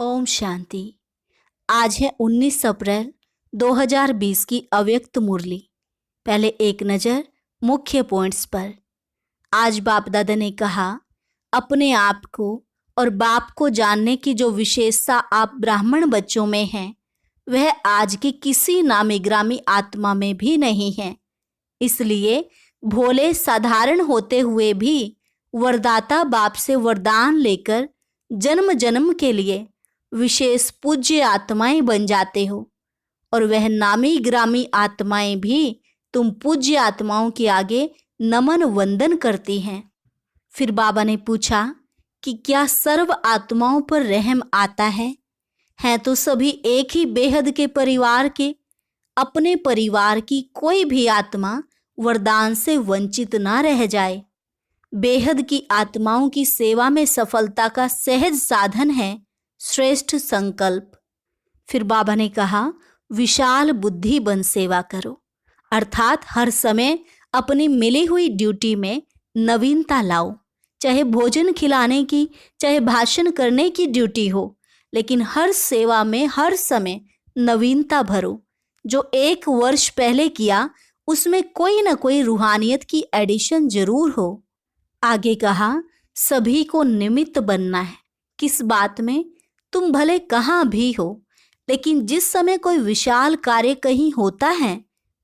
ओम शांति। आज है 19 अप्रैल 2020 की अव्यक्त मुरली। पहले एक नज़र मुख्य पॉइंट्स पर। आज बाप दादा ने कहा, अपने आप को और बाप को जानने की जो विशेषता आप ब्राह्मण बच्चों में है, वह आज की किसी नामी ग्रामी आत्मा में भी नहीं है। इसलिए भोले साधारण होते हुए भी वरदाता बाप से वरदान लेकर जन्म जन्म के लिए विशेष पूज्य आत्माएं बन जाते हो, और वह नामी ग्रामी आत्माएं भी तुम पूज्य आत्माओं के आगे नमन वंदन करती हैं। फिर बाबा ने पूछा कि क्या सर्व आत्माओं पर रहम आता है? हैं तो सभी एक ही बेहद के परिवार के। अपने परिवार की कोई भी आत्मा वरदान से वंचित ना रह जाए। बेहद की आत्माओं की सेवा में सफलता का सहज साधन है श्रेष्ठ संकल्प। फिर बाबा ने कहा, विशाल बुद्धि बन सेवा करो, अर्थात हर समय अपनी मिली हुई ड्यूटी में नवीनता लाओ। चाहे भोजन खिलाने की, चाहे भाषण करने की ड्यूटी हो, लेकिन हर सेवा में हर समय नवीनता भरो। जो एक वर्ष पहले किया उसमें कोई ना कोई रूहानियत की एडिशन जरूर हो। आगे कहा, सभी को निमित्त बनना है। किस बात में? तुम भले कहाँ भी हो, लेकिन जिस समय कोई विशाल कार्य कहीं होता है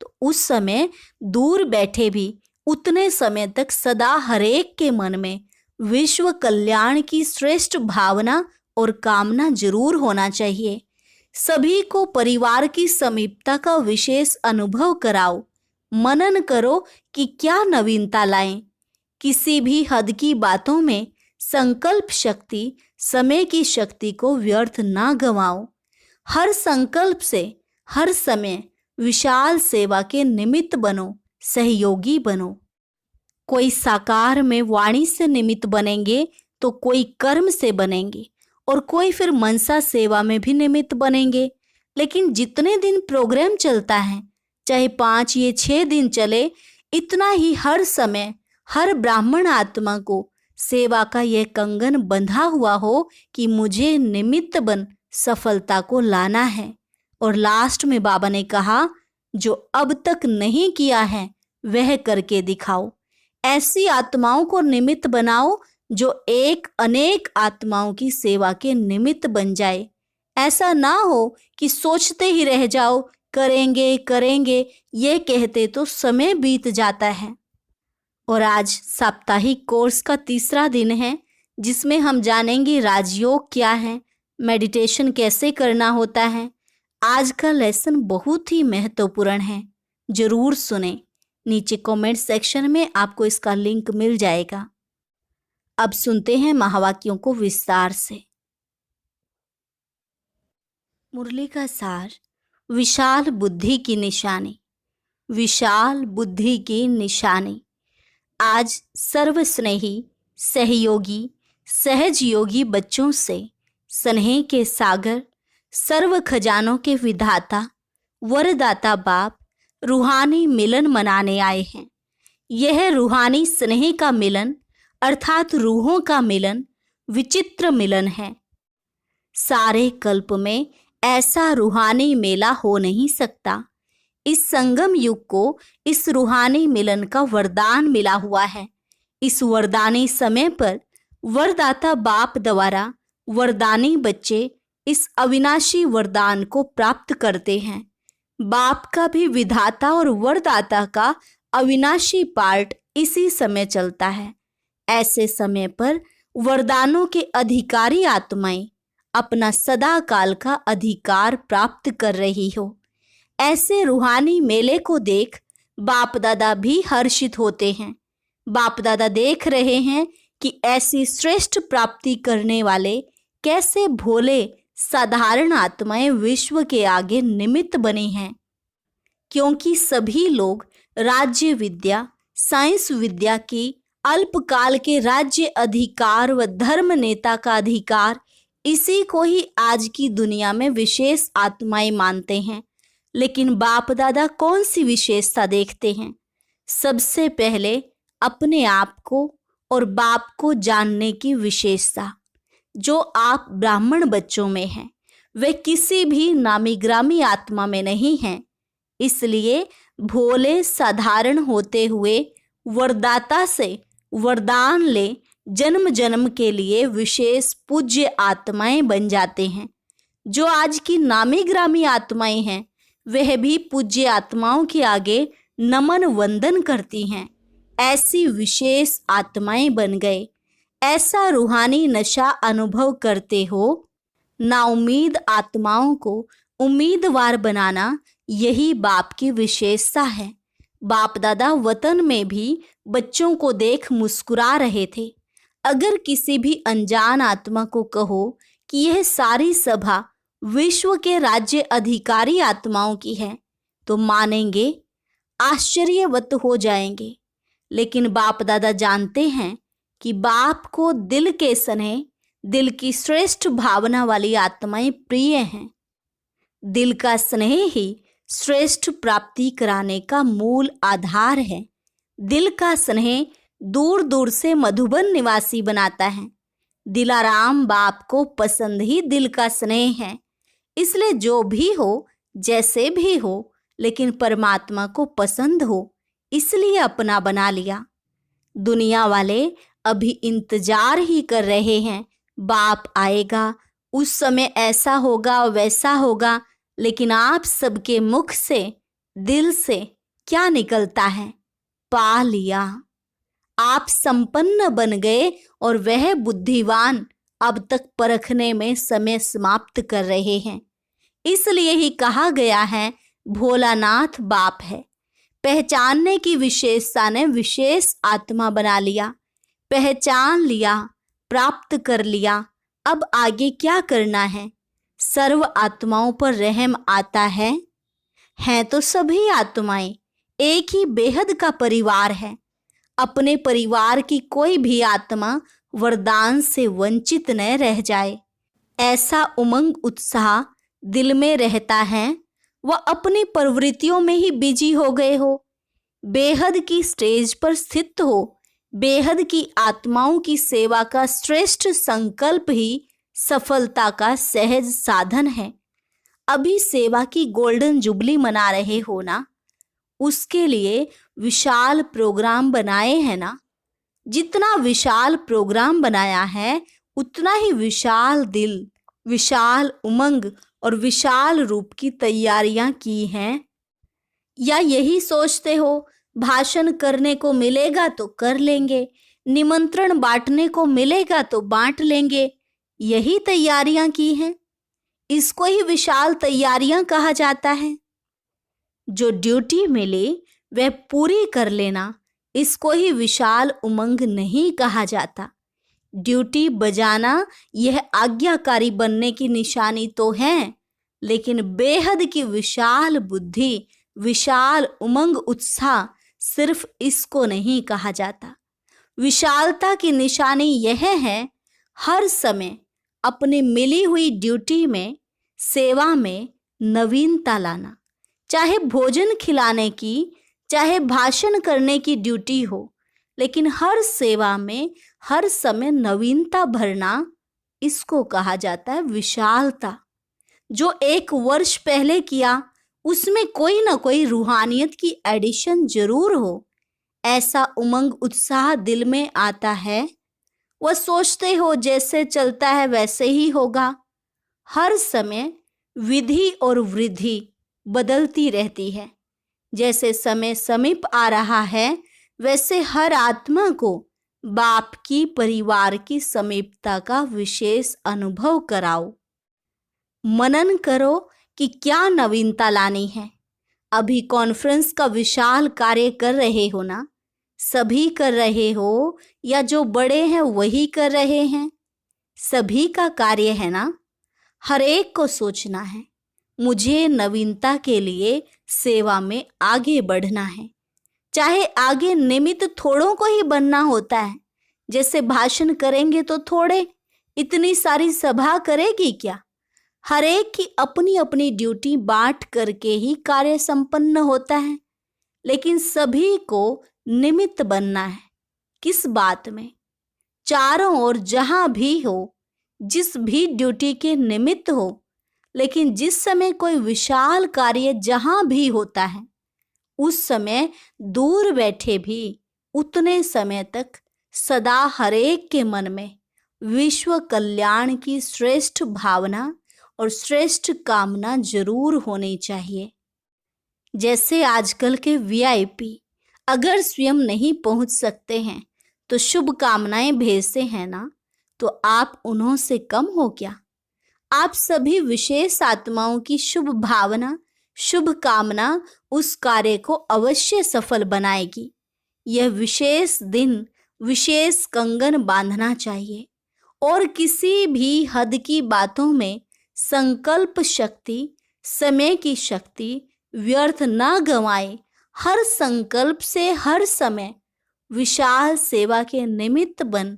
तो उस समय दूर बैठे भी उतने समय तक सदा हरेक के मन में विश्व कल्याण की श्रेष्ठ भावना और कामना जरूर होना चाहिए। सभी को परिवार की समीपता का विशेष अनुभव कराओ। मनन करो कि क्या नवीनता लाएं। किसी भी हद की बातों में संकल्प शक्ति, समय की शक्ति को व्यर्थ ना गंवाओ। हर संकल्प से हर समय विशाल सेवा के निमित्त बनो, सहयोगी बनो। कोई साकार में वाणी से निमित्त बनेंगे तो कोई कर्म से बनेंगे, और कोई फिर मनसा सेवा में भी निमित्त बनेंगे। लेकिन जितने दिन प्रोग्राम चलता है, चाहे 5 या 6 दिन चले, इतना ही हर समय हर ब्राह्मण आत्मा को सेवा का यह कंगन बंधा हुआ हो कि मुझे निमित्त बन सफलता को लाना है। और लास्ट में बाबा ने कहा, जो अब तक नहीं किया है वह करके दिखाओ। ऐसी आत्माओं को निमित्त बनाओ जो एक अनेक आत्माओं की सेवा के निमित्त बन जाए। ऐसा ना हो कि सोचते ही रह जाओ, करेंगे करेंगे ये कहते तो समय बीत जाता है। और आज साप्ताहिक कोर्स का तीसरा दिन है, जिसमें हम जानेंगे राजयोग क्या है, मेडिटेशन कैसे करना होता है। आज का लेसन बहुत ही महत्वपूर्ण है, जरूर सुने। नीचे कमेंट सेक्शन में आपको इसका लिंक मिल जाएगा। अब सुनते हैं महावाक्यों को विस्तार से। मुरली का सार, विशाल बुद्धि की निशानी। विशाल बुद्धि की निशानी। आज सर्वस्नेही, सहयोगी, सहज योगी बच्चों से स्नेह के सागर, सर्व खजानों के विधाता, वरदाता बाप रूहानी मिलन मनाने आए हैं। यह रूहानी स्नेह का मिलन अर्थात रूहों का मिलन विचित्र मिलन है। सारे कल्प में ऐसा रूहानी मेला हो नहीं सकता। इस संगम युग को इस रूहानी मिलन का वरदान मिला हुआ है। इस वरदानी समय पर वरदाता बाप द्वारा वरदानी बच्चे इस अविनाशी वरदान को प्राप्त करते हैं। बाप का भी विधाता और वरदाता का अविनाशी पार्ट इसी समय चलता है। ऐसे समय पर वरदानों के अधिकारी आत्माएं अपना सदा काल का अधिकार प्राप्त कर रही हो। ऐसे रूहानी मेले को देख बाप दादा भी हर्षित होते हैं। बाप दादा देख रहे हैं कि ऐसी श्रेष्ठ प्राप्ति करने वाले कैसे भोले साधारण आत्माएं विश्व के आगे निमित्त बने हैं। क्योंकि सभी लोग राज्य विद्या, साइंस विद्या की अल्पकाल के राज्य अधिकार व धर्म नेता का अधिकार, इसी को ही आज की दुनिया में विशेष आत्माएं मानते हैं। लेकिन बाप दादा कौन सी विशेषता देखते हैं? सबसे पहले अपने आप को और बाप को जानने की विशेषता। जो आप ब्राह्मण बच्चों में हैं, वे किसी भी नामी ग्रामी आत्मा में नहीं हैं। इसलिए भोले साधारण होते हुए वरदाता से वरदान ले जन्म जन्म के लिए विशेष पूज्य आत्माएं बन जाते हैं। जो आज की नामी ग्रामी आत्माएं हैं, वह भी पूज्य आत्माओं के आगे नमन वंदन करती हैं। ऐसी विशेष आत्माएं बन गए। ऐसा रूहानी नशा अनुभव करते हो। नाउम्मीद आत्माओं को उम्मीदवार बनाना यही बाप की विशेषता है। बाप दादा वतन में भी बच्चों को देख मुस्कुरा रहे थे। अगर किसी भी अनजान आत्मा को कहो कि यह सारी सभा विश्व के राज्य अधिकारी आत्माओं की है, तो मानेंगे, आश्चर्यवत हो जाएंगे। लेकिन बाप दादा जानते हैं कि बाप को दिल के स्नेह, दिल की श्रेष्ठ भावना वाली आत्माएं प्रिय हैं। दिल का स्नेह ही श्रेष्ठ प्राप्ति कराने का मूल आधार है। दिल का स्नेह दूर दूर से मधुबन निवासी बनाता है। दिलाराम बाप को पसंद ही दिल का स्नेह है। इसलिए जो भी हो, जैसे भी हो, लेकिन परमात्मा को पसंद हो, इसलिए अपना बना लिया। दुनिया वाले अभी इंतजार ही कर रहे हैं, बाप आएगा, उस समय ऐसा होगा वैसा होगा। लेकिन आप सबके मुख से, दिल से क्या निकलता है? पा लिया। आप संपन्न बन गए और वह बुद्धिवान अब तक परखने में समय समाप्त कर रहे हैं। इसलिए ही कहा गया है भोलानाथ बाप है। पहचानने की विशेषता ने विशेष आत्मा बना लिया। पहचान लिया, प्राप्त कर लिया। अब आगे क्या करना है? सर्व आत्माओं पर रहम आता है। हैं तो सभी आत्माएं एक ही बेहद का परिवार है। अपने परिवार की कोई भी आत्मा वरदान से वंचित न रह जाए, ऐसा उमंग उत्साह दिल में रहता है। वह अपनी प्रवृत्तियों में ही बिजी हो गए हो, बेहद की स्टेज पर स्थित हो। बेहद की आत्माओं की सेवा का श्रेष्ठ संकल्प ही सफलता का सहज साधन है। अभी सेवा की गोल्डन जुबली मना रहे हो ना, उसके लिए विशाल प्रोग्राम बनाए हैं ना। जितना विशाल प्रोग्राम बनाया है, उतना ही विशाल दिल, विशाल उमंग और विशाल रूप की तैयारियां की हैं। या यही सोचते हो भाषण करने को मिलेगा तो कर लेंगे, निमंत्रण बांटने को मिलेगा तो बांट लेंगे, यही तैयारियां की हैं? इसको ही विशाल तैयारियां कहा जाता है। जो ड्यूटी मिली वह पूरी कर लेना, इसको ही विशाल उमंग नहीं कहा जाता। ड्यूटी बजाना यह आज्ञाकारी बनने की निशानी तो है, लेकिन बेहद की विशाल बुद्धि, विशाल उमंग उत्साह, सिर्फ इसको नहीं कहा जाता। विशालता की निशानी यह है हर समय अपनी मिली हुई ड्यूटी में, सेवा में नवीनता लाना। चाहे भोजन खिलाने की, चाहे भाषण करने की ड्यूटी हो, लेकिन हर सेवा में हर समय नवीनता भरना, इसको कहा जाता है विशालता। जो 1 वर्ष पहले किया उसमें कोई ना कोई रूहानियत की एडिशन जरूर हो, ऐसा उमंग उत्साह दिल में आता है। वह सोचते हो जैसे चलता है वैसे ही होगा। हर समय विधि और वृद्धि बदलती रहती है। जैसे समय समीप आ रहा है, वैसे हर आत्मा को बाप की परिवार की समीपता का विशेष अनुभव कराओ। मनन करो कि क्या नवीनता लानी है। अभी कॉन्फ्रेंस का विशाल कार्य कर रहे हो ना, सभी कर रहे हो या जो बड़े हैं वही कर रहे हैं? सभी का कार्य है ना। हर एक को सोचना है, मुझे नवीनता के लिए सेवा में आगे बढ़ना है। चाहे आगे निमित्त थोड़ों को ही बनना होता है। जैसे भाषण करेंगे तो थोड़े, इतनी सारी सभा करेगी क्या? हर एक की अपनी अपनी ड्यूटी बांट करके ही कार्य संपन्न होता है। लेकिन सभी को निमित्त बनना है। किस बात में? चारों ओर जहां भी हो, जिस भी ड्यूटी के निमित्त हो, लेकिन जिस समय कोई विशाल कार्य जहां भी होता है, उस समय दूर बैठे भी उतने समय तक सदा हरेक के मन में विश्व कल्याण की श्रेष्ठ भावना और श्रेष्ठ कामना जरूर होनी चाहिए। जैसे आजकल के वीआईपी अगर स्वयं नहीं पहुंच सकते हैं तो शुभ कामनाएं भेजते हैं ना, तो आप उन्हों से कम हो क्या? आप सभी विशेष आत्माओं की शुभ भावना, शुभ कामना उस कार्य को अवश्य सफल बनाएगी। यह विशेष दिन विशेष कंगन बांधना चाहिए और किसी भी हद की बातों में संकल्प शक्ति, समय की शक्ति व्यर्थ न गंवाए। हर संकल्प से हर समय विशाल सेवा के निमित्त बन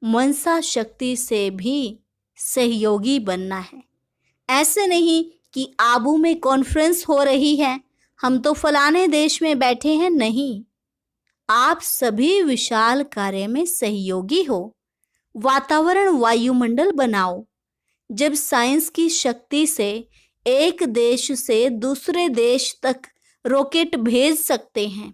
मनसा शक्ति से भी सहयोगी बनना है। ऐसे नहीं कि आबू में कॉन्फ्रेंस हो रही है, हम तो फलाने देश में बैठे हैं, नहीं। आप सभी विशाल कार्य में सहयोगी हो। वातावरण वायुमंडल बनाओ। जब साइंस की शक्ति से एक देश से दूसरे देश तक रॉकेट भेज सकते हैं,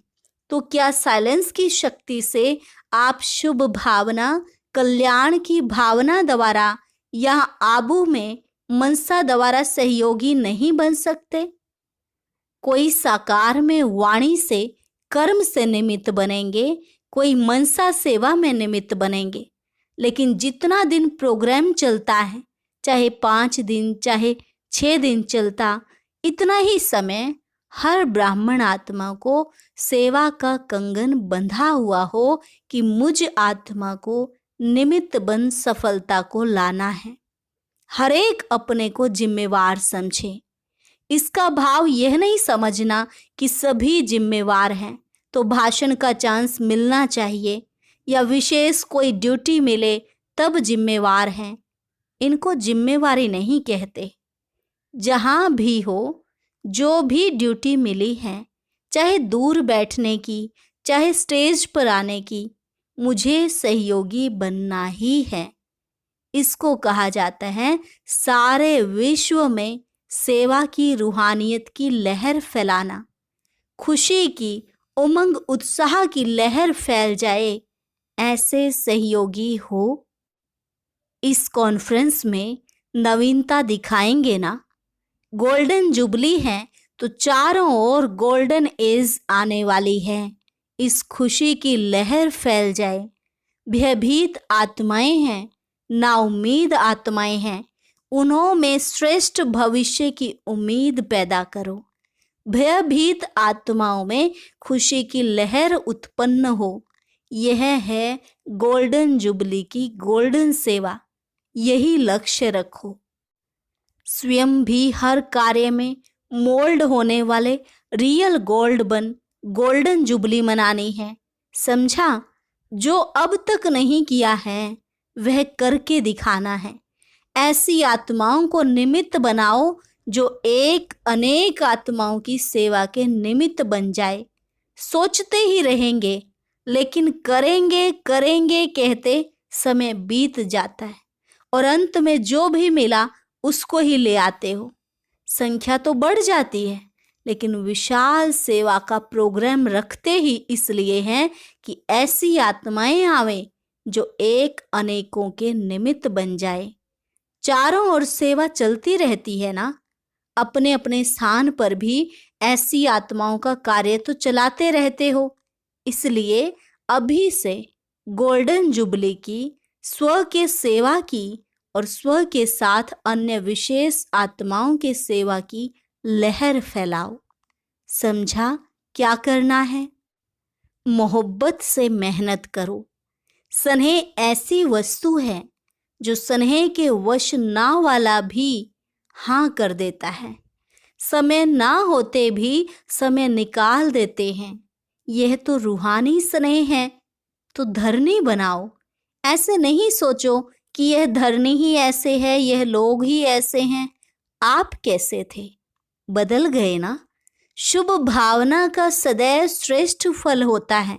तो क्या साइलेंस की शक्ति से आप शुभ भावना, कल्याण की भावना द्वारा यहाँ आबू में मनसा द्वारा सहयोगी नहीं बन सकते? कोई साकार में वाणी से, कर्म से निमित्त बनेंगे, कोई मनसा सेवा में निमित्त बनेंगे। लेकिन जितना दिन प्रोग्राम चलता है, चाहे 5 दिन चाहे 6 दिन चलता, इतना ही समय हर ब्राह्मण आत्मा को सेवा का कंगन बंधा हुआ हो कि मुझ आत्मा को निमित्त बन सफलता को लाना है। हर एक अपने को जिम्मेवार समझे। इसका भाव यह नहीं समझना कि सभी जिम्मेवार हैं तो भाषण का चांस मिलना चाहिए या विशेष कोई ड्यूटी मिले तब जिम्मेवार हैं। इनको जिम्मेवारी नहीं कहते। जहाँ भी हो, जो भी ड्यूटी मिली है, चाहे दूर बैठने की, चाहे स्टेज पर आने की, मुझे सहयोगी बनना ही है। इसको कहा जाता है सारे विश्व में सेवा की रूहानियत की लहर फैलाना। खुशी की, उमंग उत्साह की लहर फैल जाए, ऐसे सहयोगी हो। इस कॉन्फ्रेंस में नवीनता दिखाएंगे ना। गोल्डन जुबली है तो चारों ओर गोल्डन एज आने वाली है। इस खुशी की लहर फैल जाए। भयभीत आत्माएं हैं, नाउम्मीद आत्माएं हैं, उन्हों में श्रेष्ठ भविष्य की उम्मीद पैदा करो। भयभीत आत्माओं में खुशी की लहर उत्पन्न हो। यह है गोल्डन जुबली की गोल्डन सेवा। यही लक्ष्य रखो। स्वयं भी हर कार्य में मोल्ड होने वाले रियल गोल्ड बन गोल्डन जुबली मनानी है। समझा? जो अब तक नहीं किया है वह करके दिखाना है। ऐसी आत्माओं को निमित्त बनाओ जो एक अनेक आत्माओं की सेवा के निमित्त बन जाए। सोचते ही रहेंगे लेकिन करेंगे करेंगे कहते समय बीत जाता है और अंत में जो भी मिला उसको ही ले आते हो। संख्या तो बढ़ जाती है, लेकिन विशाल सेवा का प्रोग्राम रखते ही इसलिए हैं कि ऐसी आत्माएं आवे जो एक अनेकों के निमित्त बन जाए। चारों ओर सेवा चलती रहती है ना। अपने अपने स्थान पर भी ऐसी आत्माओं का कार्य तो चलाते रहते हो। इसलिए अभी से गोल्डन जुबली की, स्व के सेवा की और स्व के साथ अन्य विशेष आत्माओं के सेवा की लहर फैलाओ। समझा क्या करना है? मोहब्बत से मेहनत करो। स्नेह ऐसी वस्तु है जो स्नेह के वश ना वाला भी हाँ कर देता है। समय ना होते भी समय निकाल देते हैं। यह तो रूहानी स्नेह है। तो धरनी बनाओ। ऐसे नहीं सोचो कि यह धरनी ही ऐसे है, यह लोग ही ऐसे हैं। आप कैसे थे? बदल गए ना। शुभ भावना का सदैव श्रेष्ठ फल होता है।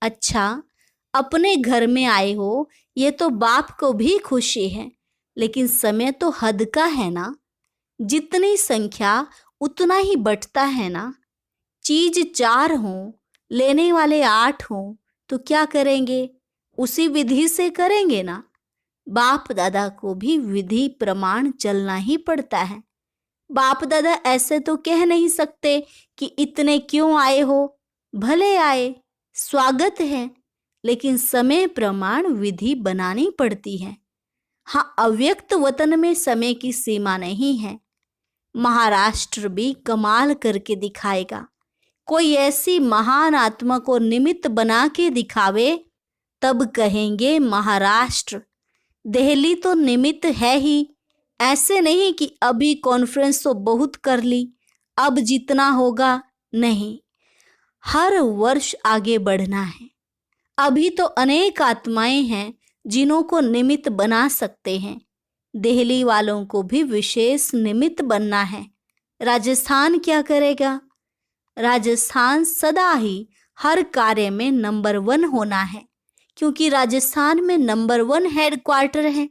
अच्छा, अपने घर में आए हो, ये तो बाप को भी खुशी है। लेकिन समय तो हद का है ना। जितनी संख्या उतना ही बंटता है ना। चीज 4 हों, लेने वाले 8 हों, तो क्या करेंगे? उसी विधि से करेंगे ना। बाप दादा को भी विधि प्रमाण चलना ही पड़ता है। बाप दादा ऐसे तो कह नहीं सकते कि इतने क्यों आए हो, भले आए, स्वागत है, लेकिन समय प्रमाण विधि बनानी पड़ती है। हाँ, अव्यक्त वतन में समय की सीमा नहीं है। महाराष्ट्र भी कमाल करके दिखाएगा। कोई ऐसी महान आत्मा को निमित्त बना के दिखावे, तब कहेंगे महाराष्ट्र। दिल्ली तो निमित्त है ही। ऐसे नहीं कि अभी कॉन्फ्रेंस तो बहुत कर ली, अब जितना होगा, नहीं। हर वर्ष आगे बढ़ना है। अभी तो अनेक आत्माएं हैं जिन्हों को निमित्त बना सकते हैं। दिल्ली वालों को भी विशेष निमित्त बनना है। राजस्थान क्या करेगा? राजस्थान सदा ही हर कार्य में नंबर 1 होना है, क्योंकि राजस्थान में नंबर 1 हेडक्वार्टर है।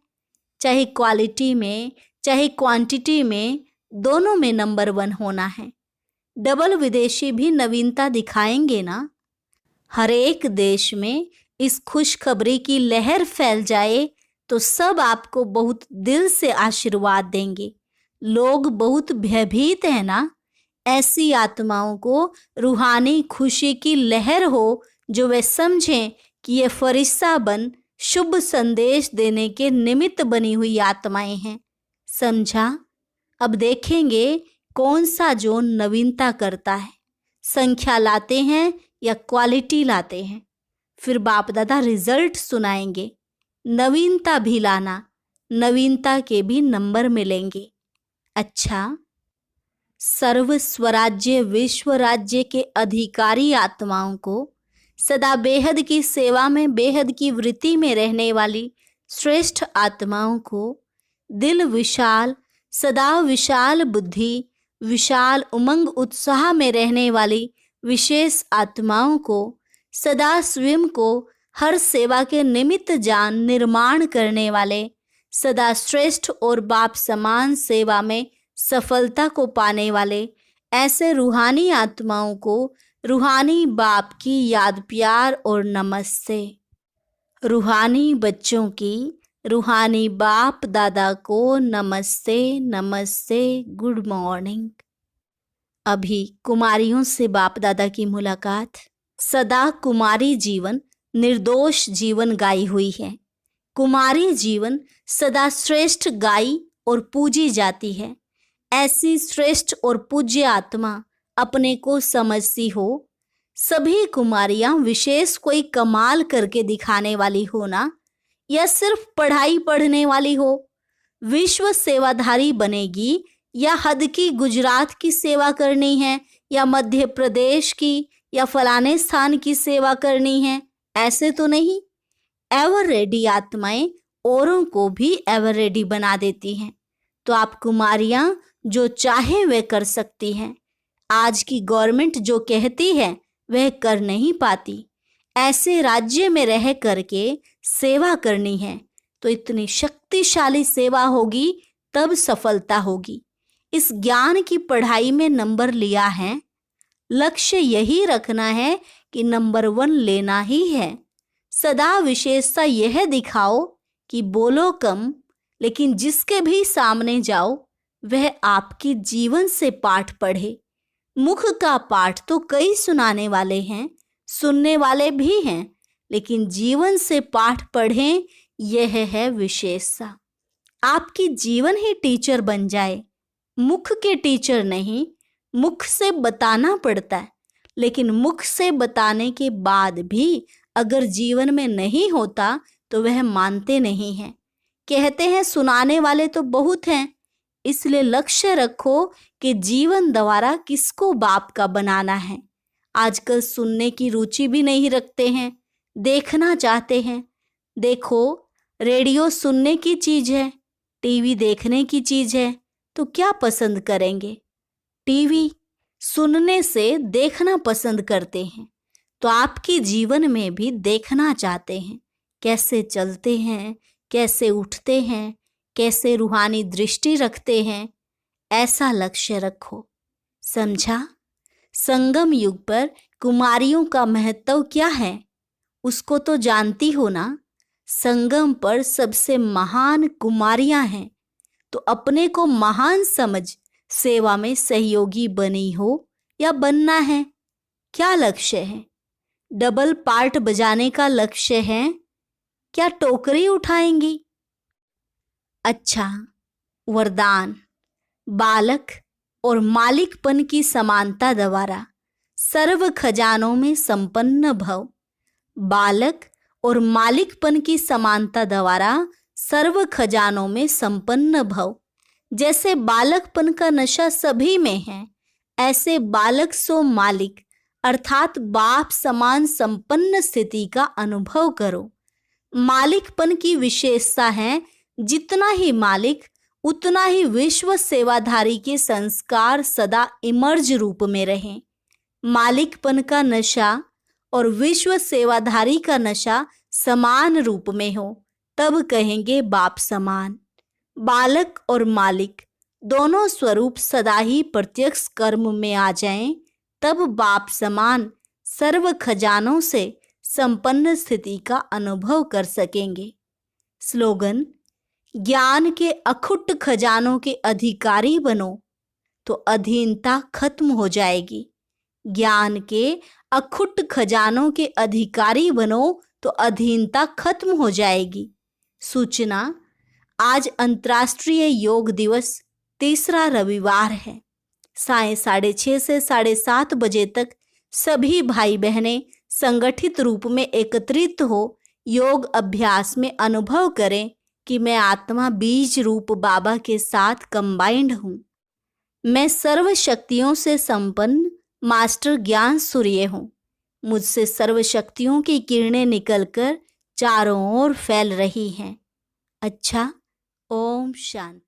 चाहे क्वालिटी में चाहे क्वांटिटी में, दोनों में नंबर 1 होना है। डबल विदेशी भी नवीनता दिखाएंगे ना। हर एक देश में इस खुशखबरी की लहर फैल जाए तो सब आपको बहुत दिल से आशीर्वाद देंगे। लोग बहुत भयभीत हैं ना। ऐसी आत्माओं को रूहानी खुशी की लहर हो, जो वे समझें कि ये फरिश्ता बन शुभ संदेश देने के निमित्त बनी हुई आत्माएं हैं। समझा? अब देखेंगे कौन सा जोन नवीनता करता है, संख्या लाते हैं या क्वालिटी लाते हैं। फिर बाप दादा रिजल्ट सुनाएंगे। नवीनता भी लाना, नवीनता के भी नंबर मिलेंगे। अच्छा, सर्व स्वराज्य विश्व राज्य के अधिकारी आत्माओं को सदा बेहद की सेवा में, बेहद की वृत्ति में रहने वाली श्रेष्ठ आत्माओं को दिल विशाल, सदा विशाल बुद्धि, विशाल उमंग उत्साह में रहने वाली विशेष आत्माओं को सदा स्वयं को हर सेवा के निमित्त जान निर्माण करने वाले, सदा श्रेष्ठ और बाप समान सेवा में सफलता को पाने वाले ऐसे रूहानी आत्माओं को रूहानी बाप की याद, प्यार और नमस्ते। रूहानी बच्चों की रूहानी बाप दादा को नमस्ते, नमस्ते, गुड मॉर्निंग। अभी कुमारियों से बाप दादा की मुलाकात। सदा कुमारी जीवन निर्दोष जीवन गाई हुई है। कुमारी जीवन सदा श्रेष्ठ गाई और पूजी जाती है। ऐसी श्रेष्ठ और पूज्य आत्मा अपने को समझती हो। सभी कुमारियां विशेष कोई कमाल करके दिखाने वाली हो ना, या सिर्फ पढ़ाई पढ़ने वाली हो। विश्व सेवाधारी बनेगी या हद की गुजरात की सेवा करनी है, या मध्य प्रदेश की, या फलाने स्थान की सेवा करनी है, ऐसे तो नहीं। एवर रेडी आत्माएं औरों को भी एवर रेडी बना देती हैं। तो आप कुमारियां जो चाहे वह कर सकती हैं। आज की गवर्नमेंट जो कहती है वह कर नहीं पाती। ऐसे राज्य में रह करके सेवा करनी है तो इतनी शक्तिशाली सेवा होगी, तब सफलता होगी। इस ज्ञान की पढ़ाई में नंबर लिया है, लक्ष्य यही रखना है कि नंबर 1 लेना ही है। सदा विशेषता यह दिखाओ कि बोलो कम, लेकिन जिसके भी सामने जाओ वह आपकी जीवन से पाठ पढ़े। मुख का पाठ तो कई सुनाने वाले हैं, सुनने वाले भी हैं, लेकिन जीवन से पाठ पढ़ें, यह है विशेषता। आपकी जीवन ही टीचर बन जाए, मुख के टीचर नहीं। मुख से बताना पड़ता है, लेकिन मुख से बताने के बाद भी अगर जीवन में नहीं होता तो वह मानते नहीं हैं। कहते हैं सुनाने वाले तो बहुत हैं, इसलिए लक्ष्य रखो कि जीवन द्वारा किसको बाप का बनाना है। आजकल सुनने की रुचि भी नहीं रखते हैं, देखना चाहते हैं। देखो, रेडियो सुनने की चीज है, टीवी देखने की चीज है, तो क्या पसंद करेंगे? टीवी सुनने से देखना पसंद करते हैं। तो आपके जीवन में भी देखना चाहते हैं, कैसे चलते हैं, कैसे उठते हैं, कैसे रूहानी दृष्टि रखते हैं, ऐसा लक्ष्य रखो। समझा? संगम युग पर कुमारियों का महत्व क्या है, उसको तो जानती हो ना। संगम पर सबसे महान कुमारियां हैं, तो अपने को महान समझ सेवा में सहयोगी बनी हो या बनना है? क्या लक्ष्य है? डबल पार्ट बजाने का लक्ष्य है? क्या टोकरी उठाएंगी? अच्छा, वरदान। बालक और मालिकपन की समानता द्वारा सर्व खजानों में संपन्न भव। बालक और मालिकपन की समानता द्वारा सर्व खजानों में संपन्न भव। जैसे बालकपन का नशा सभी में है, ऐसे बालक सो मालिक अर्थात बाप समान संपन्न स्थिति का अनुभव करो। मालिकपन की विशेषता है, जितना ही मालिक उतना ही विश्व सेवाधारी के संस्कार सदा इमर्ज रूप में रहें। मालिकपन का नशा और विश्व सेवाधारी का नशा समान रूप में हो, तब कहेंगे बाप समान। बालक और मालिक दोनों स्वरूप सदा ही प्रत्यक्ष कर्म में आ जाएं, तब बाप समान सर्व खजानों से संपन्न स्थिति का अनुभव कर सकेंगे। स्लोगन: ज्ञान के अखुट खजानों के अधिकारी बनो तो अधीनता खत्म हो जाएगी। ज्ञान के अखुट खजानों के अधिकारी बनो तो अधीनता खत्म हो जाएगी। सूचना: आज अंतर्राष्ट्रीय योग दिवस, तीसरा रविवार है। सायं 6:30 से 7:30 बजे तक सभी भाई बहनें संगठित रूप में एकत्रित हो योग अभ्यास में अनुभव करें कि मैं आत्मा बीज रूप बाबा के साथ कंबाइंड हूँ। मैं सर्व शक्तियों से संपन्न मास्टर ज्ञान सूर्य हूँ। मुझसे सर्व शक्तियों की किरणें निकलकर चारों ओर फैल रही हैं। अच्छा, ओम शांति।